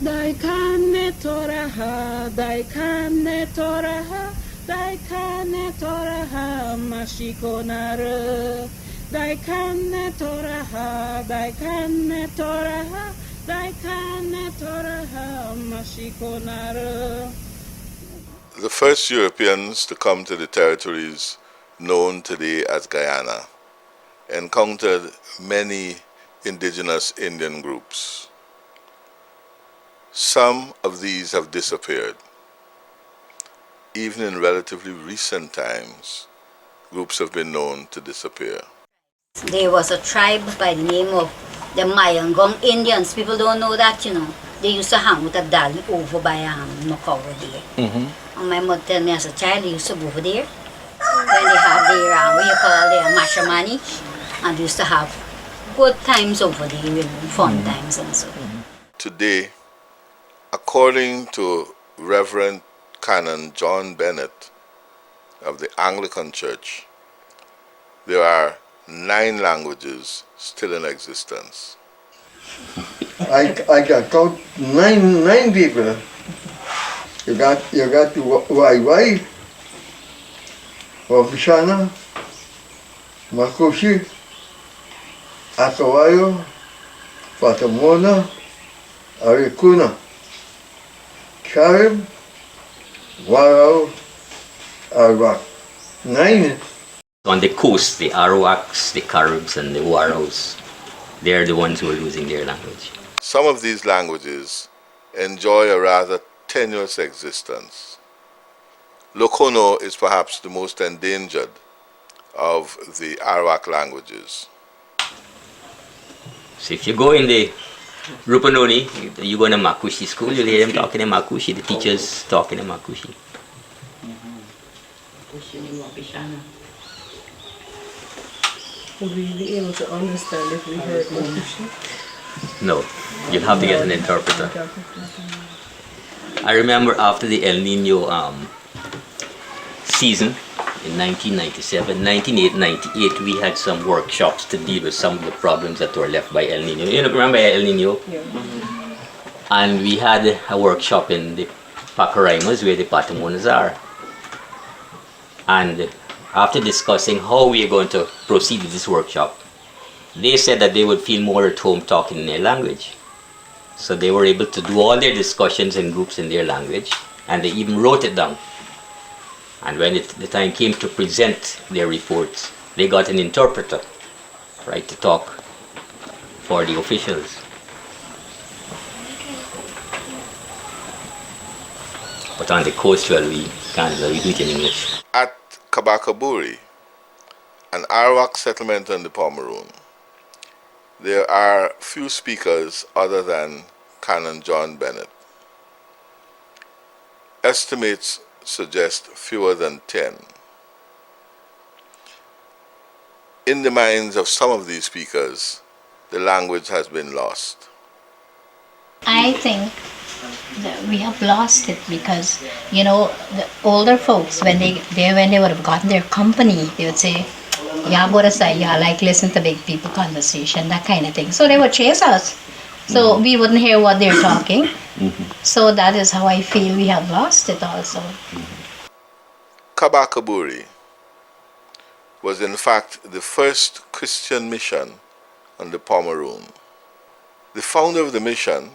Daikane toraha, daikane toraha, daikane toraha, mashikonara. Daikane toraha, daikane toraha, daikane toraha, mashikonara. The first Europeans to come to the territories known today as Guyana encountered many indigenous Indian groups. Some of these have disappeared. Even in relatively recent times, groups have been known to disappear. There was a tribe by the name of the Mayangong Indians. People don't know that, you know. They used to hang with a doll over by Macau there. And my mother told me as a child, they used to go over there when they have their, what you call their matrimony. And they used to have good times over there, fun times and so. Today, according to Reverend Canon John Bennett of the Anglican Church, there are 9 languages still in existence. I got count nine people. You got the Wai, Wafishana, Makushi, Akawayo, Fatamona, Arikuna, Carib, Warao, Arawak. 9. On the coast, the Arawaks, the Caribs, and the Waraos, they're the ones who are losing their language. Some of these languages enjoy a rather tenuous existence. Lokono is perhaps the most endangered of the Arawak languages. So if you go in the Rupanoni, you go to Makushi school, you'll hear them talking in Makushi, the teachers talking in Makushi. Would we be able to understand if we heard Makushi? No, you'll have to get an interpreter. I remember after the El Nino season in 1997, 98, we had some workshops to deal with some of the problems that were left by El Nino. You know, remember El Nino? Yeah. And we had a workshop in the Pacaraimas where the Patamonas are. And after discussing how we are going to proceed with this workshop, they said that they would feel more at home talking in their language. So they were able to do all their discussions in groups in their language, and they even wrote it down. And when the time came to present their reports, they got an interpreter, right, to talk for the officials. But on the coast, well, we can't really do it in English. At Kabakaburi, an Arawak settlement on the Pomeroon, there are few speakers other than Canon John Bennett. Estimates suggest fewer than 10. In the minds of some of these speakers, the language has been lost. I think that we have lost it because, you know, the older folks, when they would have gotten their company, they would say, yeah, what is that? Yeah, like listen to big people conversation, that kind of thing. So they would chase us. So we wouldn't hear what they're talking. So that is how I feel we have lost it also. Kabakaburi was in fact the first Christian mission on the Pomeroon. The founder of the mission,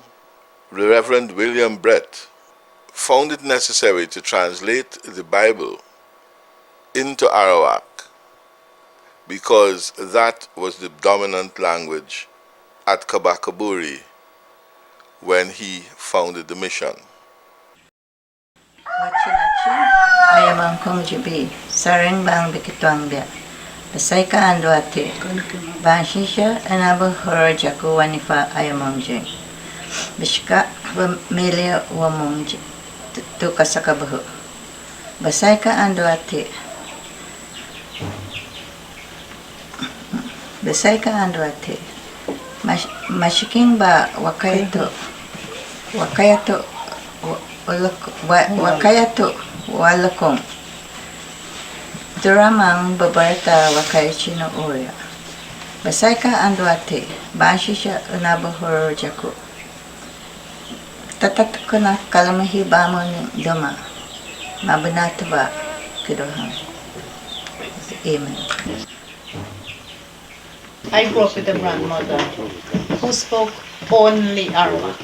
the Reverend William Brett, found it necessary to translate the Bible into Arawak because that was the dominant language at Kabakaburi when he founded the mission. Ayamang kong jibi, sarang bang bikitwang bia. Basay ka ando ate, banshisha anabo horo jaku wanifa ayamang jing. Bishka milia wamong tu kasakabahu. Basay ka ando ate. Basay ka ando ate. Mashiking ba wakayato walakong Duramang babarta wakayachino uya. Basay ka ando ate, banshisha unabahoro jaku. Tatatko na kalamahiba mo ng dama. Mabanato ba? Kidohang. Amen. I grew up with a grandmother who spoke only Arawak,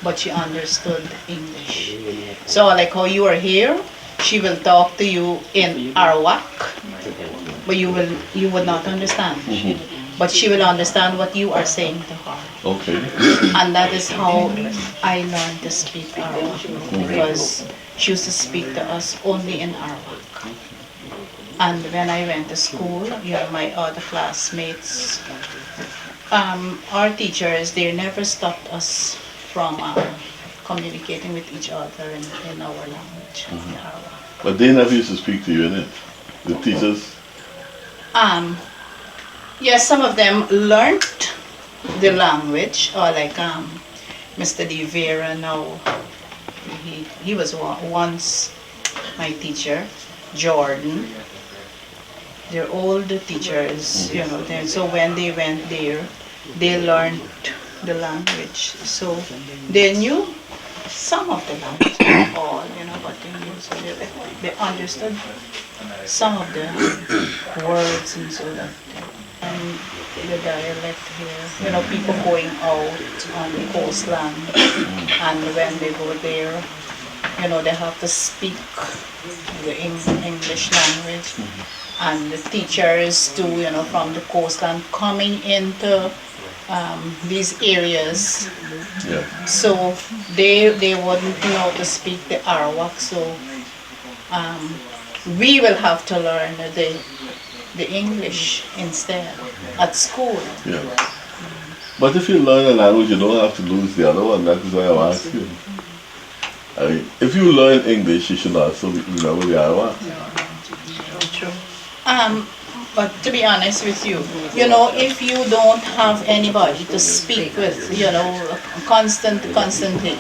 but she understood English. So like how you are here, she will talk to you in Arawak, but you would not understand. But she will understand what you are saying to her. Okay. And that is how I learned to speak Arawak, because she used to speak to us only in Arawak. And when I went to school, my other classmates, our teachers, they never stopped us from communicating with each other in our language, in Arawak. But they never used to speak to you, innit? The teachers? Yes, some of them learned the language, or like Mr. De Vera now, he was once my teacher. Jordan, they're old teachers, so when they went there, they learned the language. So they knew some of the language, not all, but they knew, so they understood some of the words and so that. And the dialect here, people going out on the coastline, and when they go there, they have to speak the English language, and the teachers too, from the coastline coming into these areas, so they wouldn't know to speak the Arawak, so we will have to learn the English instead at school. Yeah. But if you learn a language, you don't have to lose the other one. That is why I'm asking. I mean, if you learn English, you should also remember the Arawak. True. But to be honest with you, if you don't have anybody to speak with, constantly,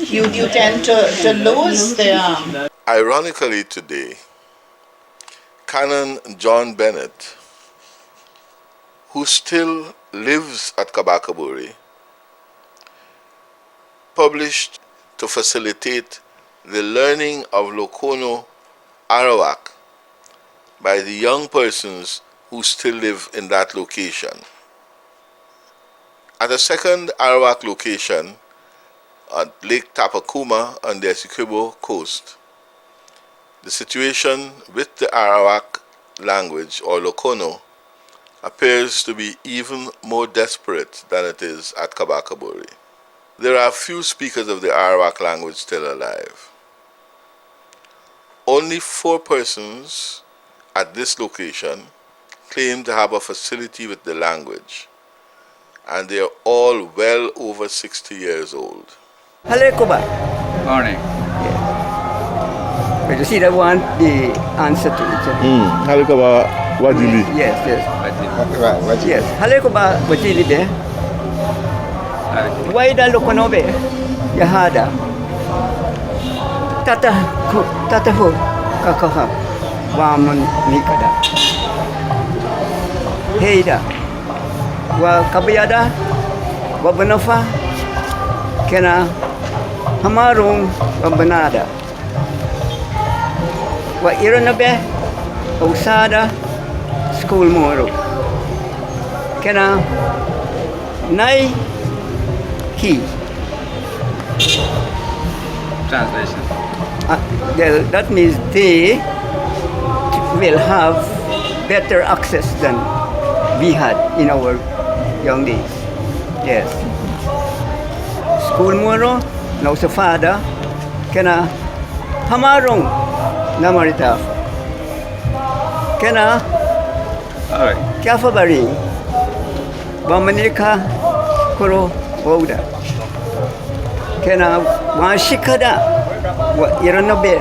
you tend to lose the. Ironically, today, Canon John Bennett, who still lives at Kabakaburi, published to facilitate the learning of Lokono Arawak by the young persons who still live in that location. At a second Arawak location at Lake Tapakuma on the Essequibo coast, the situation with the Arawak language, or Lokono, appears to be even more desperate than it is at Kabakaburi. There are few speakers of the Arawak language still alive. Only 4 persons at this location claim to have a facility with the language, and they are all well over 60 years old. Hello, Kuba. Morning. But you see that one, the answer to it. Halikawa Wajili. Yes. Wajili. Yes. Halikuba Wajili be. Waida Lokonobe. Yahada. Tata ho. Kakaha. Waman Nikada. Heida. Wa Kabayada. Wabanafa. Kena Hamarong Wabanada. Wa Iranabe, Osada, School Moro. Kena Nai Ki. Translation. That means they will have better access than we had in our young days. Yes. School Moro, no sa fada, kena Hamarong Namarita. Kena Alright. Kafabari Bamanika Kuro Woda. Kena Washikada wa Iranabe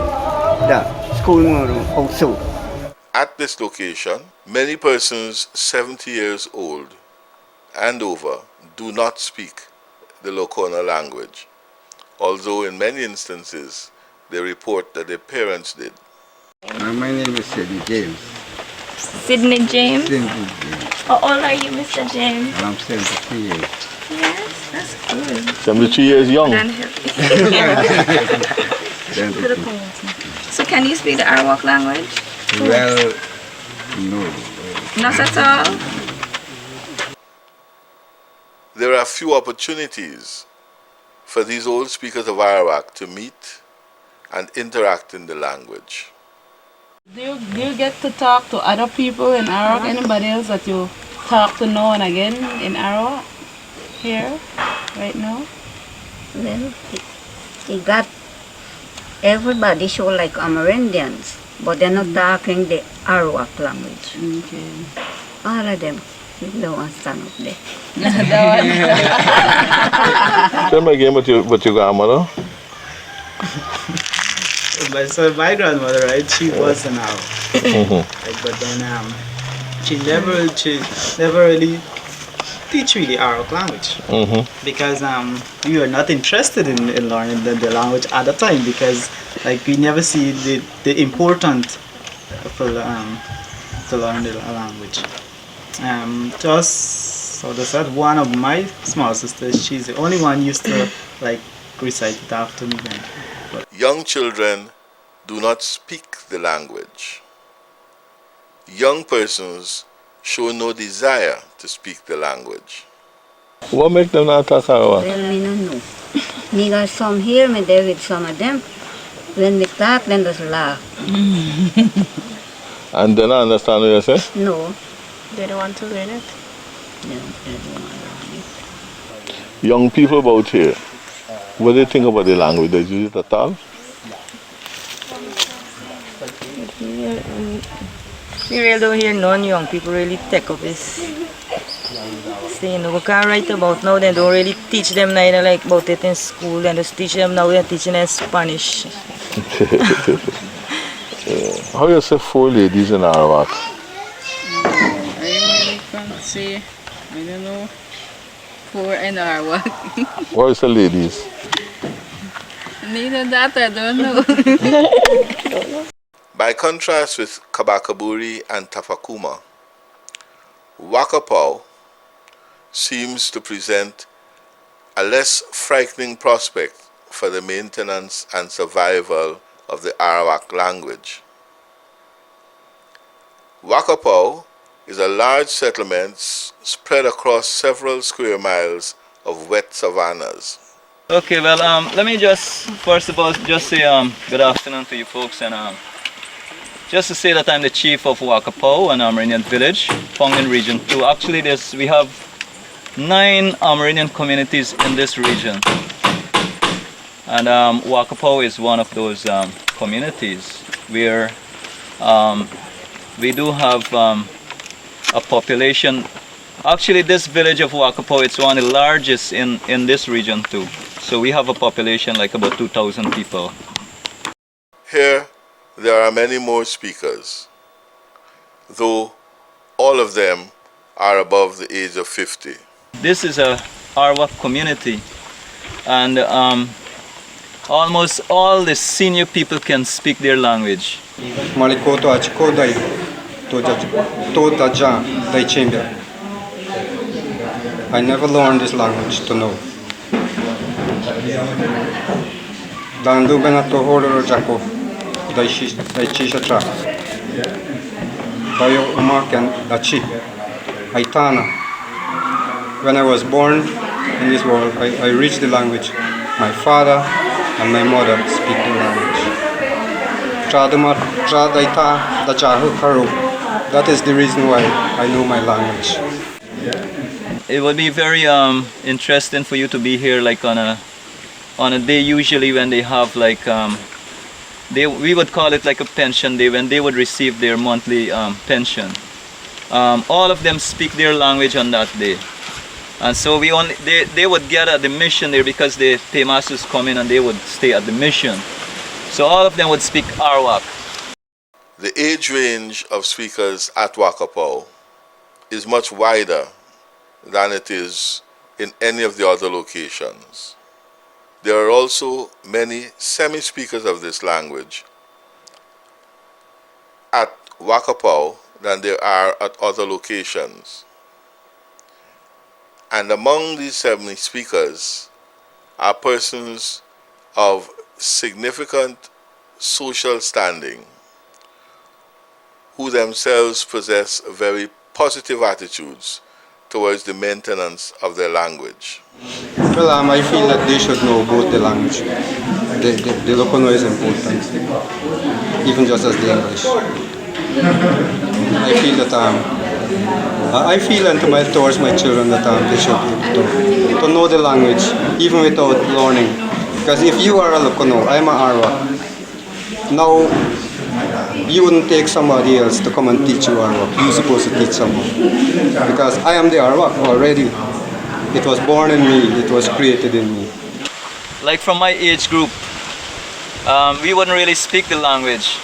da School Moro also. At this location, many persons 70 years old and over do not speak the Lokono language, although in many instances they report that their parents did. My name is Sidney James. Sydney James? Sidney James. How old are you, Mr. James? I'm 73 years. Yes, that's good. 73 years young. And So can you speak the Arawak language? Well, no. Not at all. There are few opportunities for these old speakers of Arawak to meet and interact in the language. Do you get to talk to other people in Arawak? Anybody else that you talk to now and again in Arawak? Here, right now? Well, he got everybody show like Amerindians, but they're not talking the Arawak language. Okay. All of them, they don't want to stand up there. Tell me again what your grandmother? So my grandmother, right? She was an Arab, like, but then she never really teach me the Arawak language because we were not interested in learning the language at the time because like we never see the important for to learn the language. Just so that's that one of my small sisters. She's the only one used to like recite it after me. Young children do not speak the language. Young persons show no desire to speak the language. What makes them not talk Arawak? Well, me no know. Me got some here, me there with some of them. When we talk, then just laugh. And they don't understand what you say? No. They don't want to learn it. No, they don't want to learn it. Young people about here, what do you think about the language? They use it at all? We really don't hear none young people really take up this thing. We can't write about now, they don't really teach them neither like about it in school. They just teach them now, they're teaching them Spanish. How you say 4 ladies in Arawak? I really can't say. I don't know. 4 in Arawak. What is the ladies? Neither that, I don't know. By contrast with Kabakaburi and Tafakuma, Wakapau seems to present a less frightening prospect for the maintenance and survival of the Arawak language. Wakapau is a large settlement spread across several square miles of wet savannas. Okay, well, let me just first of all just say good afternoon to you folks, and just to say that I'm the chief of Wakapau, an Amerindian village found in Region 2. Actually, we have 9 Amerindian communities in this region, and Wakapau is one of those communities where we do have a population. Actually, this village of Wakapau, it's one of the largest in this region too. So we have a population like about 2,000 people. Here, there are many more speakers, though all of them are above the age of 50. This is a Arawak community, and almost all the senior people can speak their language. Malikoto achikodai to daja dai chembia. I never learned this language to know. Dandu benato hororo jako dai chisha tra. Dayo umaken dachi. Aitana. When I was born in this world, I reached the language. My father and my mother speak the language. That is the reason why I know my language. It would be very interesting for you to be here, like on a day usually when they have like we would call it like a pension day, when they would receive their monthly pension. All of them speak their language on that day, and so they would gather at the mission there because the paymasters come in and they would stay at the mission. So all of them would speak Arawak. The age range of speakers at Wakapau is much wider than it is in any of the other locations. There are also many semi-speakers of this language at Wakapau than there are at other locations. And among these semi-speakers are persons of significant social standing who themselves possess very positive attitudes towards the maintenance of their language. Well, I feel that they should know both the language. The Lokono is important, even just as the English. I feel that I feel towards my children that they should be able to know the language even without learning. Because if you are a Lokono, I'm an Arawak. Now you wouldn't take somebody else to come and teach you Arawak. You're supposed to teach someone. Because I am the Arawak already. It was born in me. It was created in me. Like from my age group, we wouldn't really speak the language.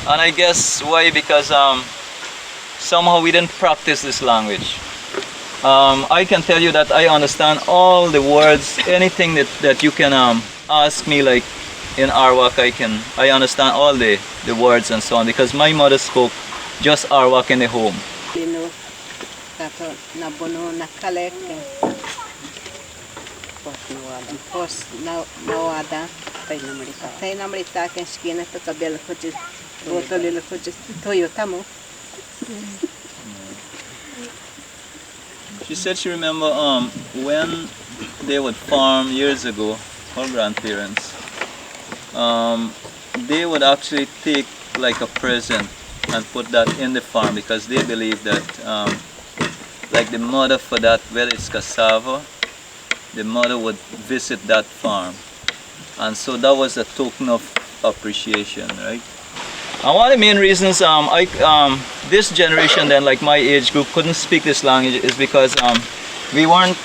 And I guess why? Because somehow we didn't practice this language. I can tell you that I understand all the words, anything that you can ask me like in Arawak, I understand all the words and so on because my mother spoke just Arawak in the home. She said she remember when they would farm years ago, her grandparents, they would actually take like a present and put that in the farm because they believe that like the mother for that, whether it's cassava, the mother would visit that farm. And so that was a token of appreciation, right? And one of the main reasons this generation then, like my age group, couldn't speak this language is because we weren't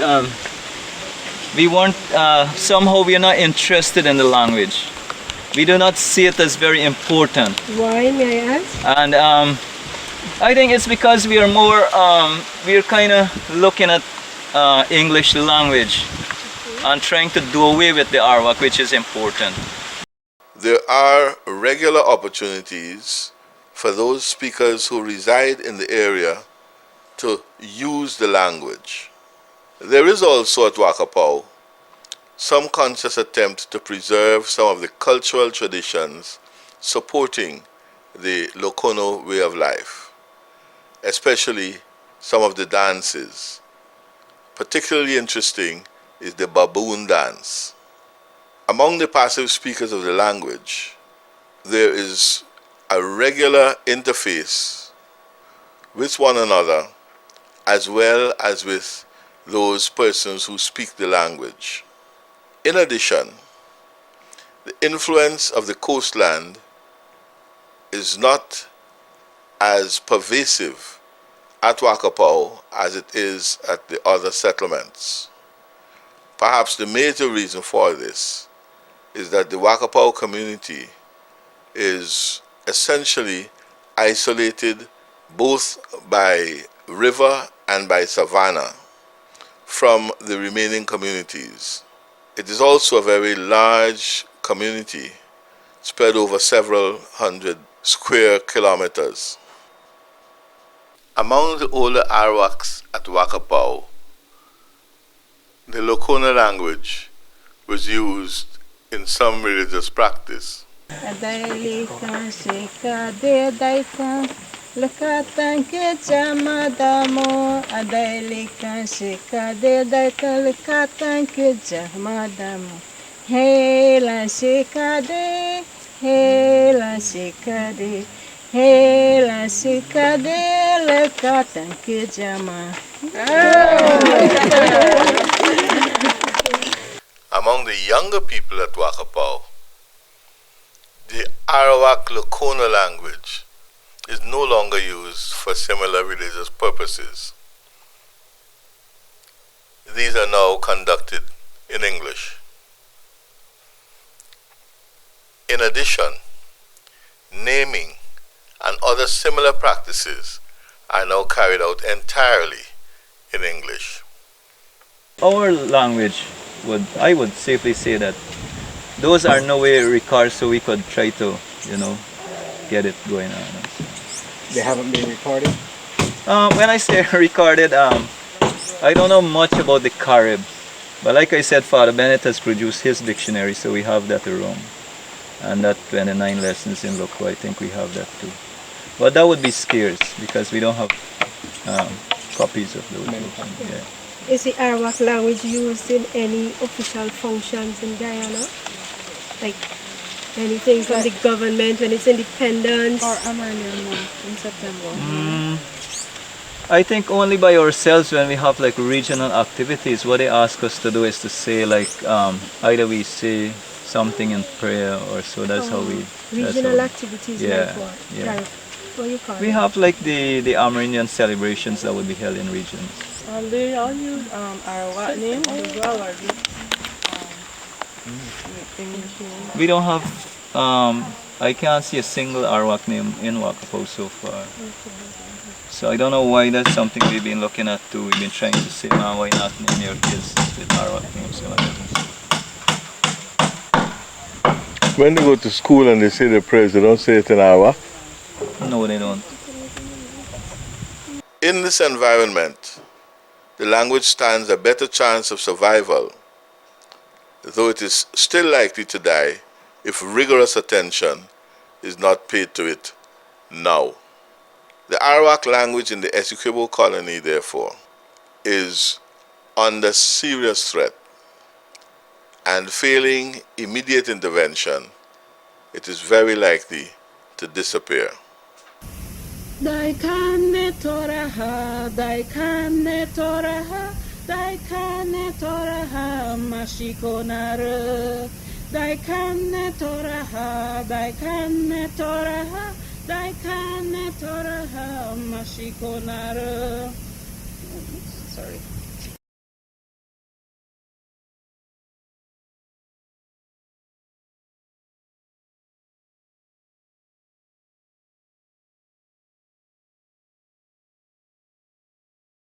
somehow we are not interested in the language. We do not see it as very important. Why, may I ask? And I think it's because we are more, we're kind of looking at English language and trying to do away with the Arawak, which is important. There are regular opportunities for those speakers who reside in the area to use the language. There is also at Wakapau some conscious attempt to preserve some of the cultural traditions supporting the Lokono way of life, especially some of the dances. Particularly interesting is the baboon dance. Among the passive speakers of the language, there is a regular interface with one another as well as with those persons who speak the language. In addition, the influence of the coastland is not as pervasive at Wakapau as it is at the other settlements. Perhaps the major reason for this is that the Wakapau community is essentially isolated both by river and by savanna from the remaining communities. It is also a very large community spread over several hundred square kilometers. Among the older Arawaks at Wakapau, the Lokono language was used in some religious practice. Among the younger people at Wakapau, the Arawak Lokono language is no longer used for similar religious purposes. These are now conducted in English. In addition, naming and other similar practices are now carried out entirely in English. Our language, I would safely say that those are no way recorded, so we could try to, get it going on. They haven't been recorded? When I say recorded, I don't know much about the Carib. But like I said, Father Bennett has produced his dictionary, so we have that around. And that 29 lessons in local, I think we have that too. But that would be scarce because we don't have copies of those books. Yeah. Is the Arawak language used in any official functions in Guyana? Like anything from the government when it's independence? Or Amanian month in September? I think only by ourselves when we have like regional activities. What they ask us to do is to say like either we say something in prayer or so. That's how we. Regional activities like what? Yeah. What you call We it? have like the Amerindian celebrations that would be held in regions. They all use Arawak name as well, or English name? We don't have. I can't see a single Arawak name in Wakapo so far. So I don't know why that's something we've been looking at too. We've been trying to say, why not name your kids with Arawak names? When they go to school and they say the prayers, they don't say it in Arawak? No, they don't. In this environment, the language stands a better chance of survival, though it is still likely to die if rigorous attention is not paid to it now. The Arawak language in the Essequibo colony, therefore, is under serious threat, and failing immediate intervention, it is very likely to disappear. Daikane toraha, daikane toraha, daikane toraha, mashikonare. Daikane toraha, daikane toraha, daikane toraha, mashikonare. Sorry.